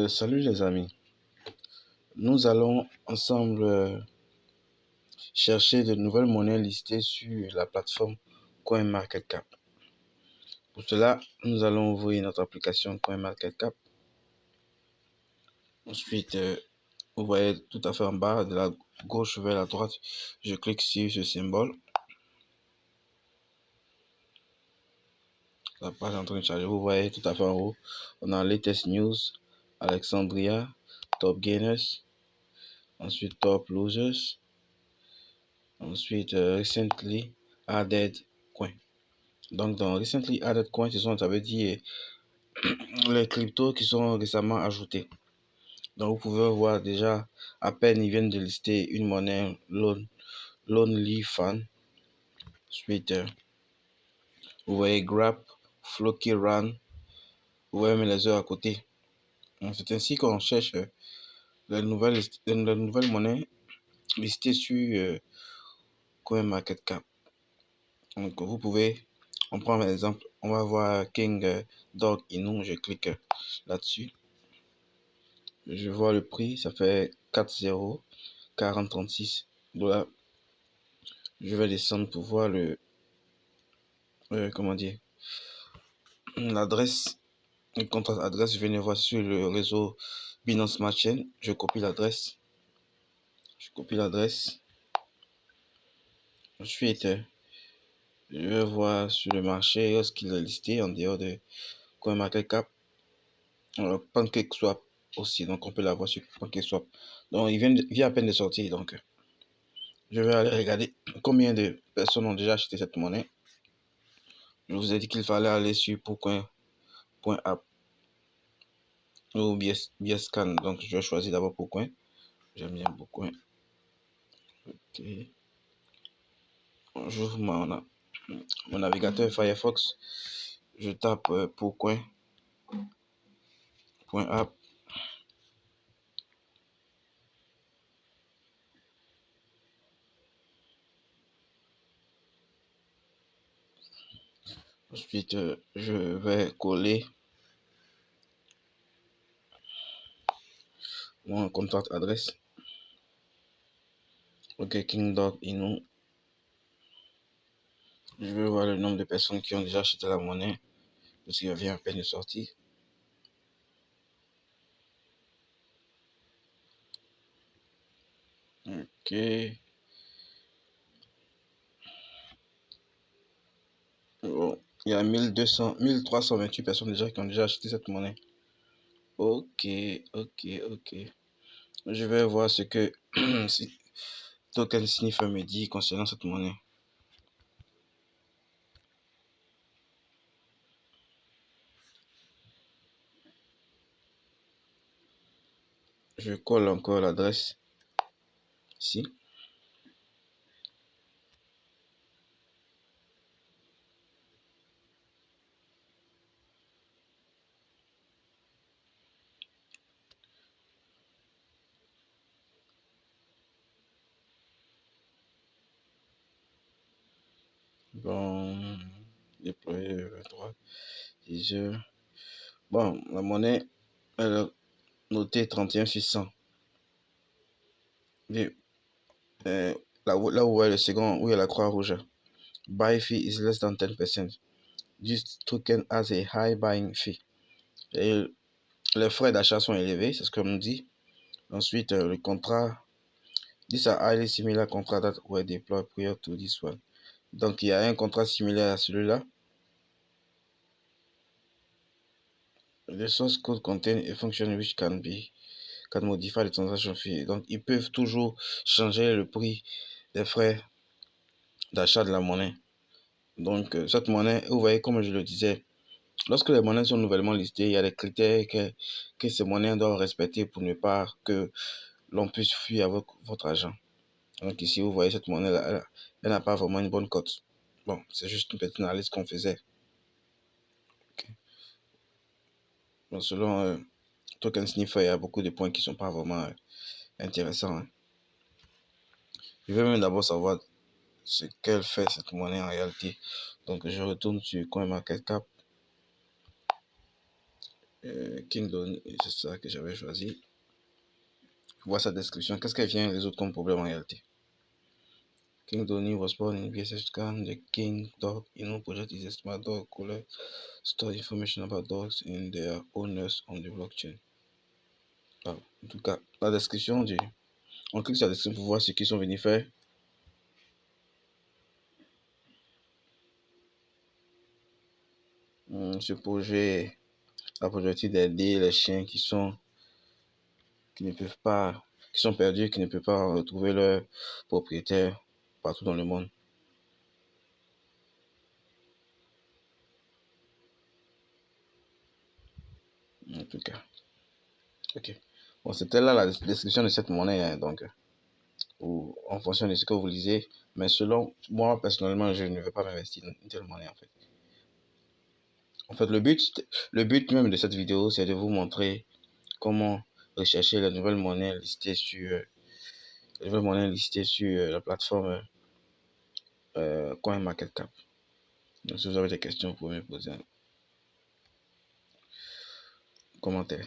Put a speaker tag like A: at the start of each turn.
A: Salut les amis, nous allons ensemble chercher de nouvelles monnaies listées sur la plateforme CoinMarketCap. Pour cela, nous allons ouvrir notre application CoinMarketCap. Ensuite, vous voyez tout à fait en bas de la gauche vers la droite, je clique sur ce symbole. La page est en train de charger. Vous voyez tout à fait en haut, on a Latest News, Alexandria, Top Gainers, ensuite Top Losers, ensuite Recently Added Coin. Donc dans Recently Added Coin, ça veut dire les cryptos qui sont récemment ajoutés. Donc vous pouvez voir déjà, à peine ils viennent de lister une monnaie Lonely Fan. Ensuite, vous voyez Grab, Flocky Run, vous voyez même les heures à côté. C'est ainsi qu'on cherche les nouvelles monnaies listées sur CoinMarketCap. Donc vous pouvez, on prend un exemple, on va voir King Dog Inu, je clique là-dessus. Je vois le prix, ça fait 40,36 $. Je vais descendre pour voir le comment dire, l'adresse, le contrat adresse. Je viens de voir sur le réseau Binance Smart Chain. Je copie l'adresse. Ensuite, je vais voir sur le marché lorsqu'il est listé en dehors de CoinMarketCap. PancakeSwap aussi, donc on peut l'avoir sur PancakeSwap. Donc il vient à peine de sortir, donc je vais aller regarder combien de personnes ont déjà acheté cette monnaie. Je vous ai dit qu'il fallait aller sur pourcoin.app ou Biascan. Donc je vais choisir d'abord Pourcoin. J'aime bien Pourcoin. Ok. J'ouvre mon navigateur Firefox. Je tape pourcoin.app. Ensuite, je vais coller mon contact adresse. Ok, King Dog Inu. Je vais voir le nombre de personnes qui ont déjà acheté la monnaie parce qu'il vient à peine de sortir. Ok. Bon, il y a 1328 personnes déjà qui ont déjà acheté cette monnaie. Ok. Je vais voir ce que Token Sniffer me dit concernant cette monnaie. Je colle encore l'adresse ici. Bon, déployer 23 10 heures. Bon, la monnaie, elle est notée 31,600. Là où vous voyez le second, où il y a la croix rouge. Buy fee is less than 10%. This token has a high buying fee. Et les frais d'achat sont élevés, c'est ce qu'on nous dit. Ensuite, le contrat, this are highly similar contract that were deployed prior to this one. Donc, il y a un contrat similaire à celui-là. The source code contain a function which can modify the transaction fee. Donc, ils peuvent toujours changer le prix des frais d'achat de la monnaie. Donc, cette monnaie, vous voyez, comme je le disais, lorsque les monnaies sont nouvellement listées, il y a des critères que ces monnaies doivent respecter pour ne pas que l'on puisse fuir avec votre argent. Donc ici, vous voyez cette monnaie-là, elle n'a pas vraiment une bonne cote. Bon, c'est juste une petite analyse qu'on faisait. Okay. Bon, selon Token Sniffer, il y a beaucoup de points qui ne sont pas vraiment intéressants. Hein. Je vais même d'abord savoir ce qu'elle fait cette monnaie en réalité. Donc je retourne sur CoinMarketCap. King Donny, c'est ça que j'avais choisi. Voir sa description. Qu'est-ce qu'elle vient résoudre comme problème en réalité? King Donny was born in VSHCAN. The King Dog Inno project is a smart dog collect store information about dogs and their owners on the blockchain. En tout cas, la description du. On clique sur la description pour voir ce qu'ils sont venus faire. Ce projet a pour objectif d'aider les chiens qui ne peuvent pas, qui sont perdus, qui ne peuvent pas retrouver leur propriétaire partout dans le monde. En tout cas. Ok. Bon, c'était là la description de cette monnaie, hein, donc, ou en fonction de ce que vous lisez. Mais selon moi, personnellement, je ne vais pas m'investir dans une telle monnaie, en fait. En fait, le but même de cette vidéo, c'est de vous montrer comment rechercher les nouvelles monnaies listées sur, la plateforme CoinMarketCap. Donc, si vous avez des questions, vous pouvez me poser un commentaire.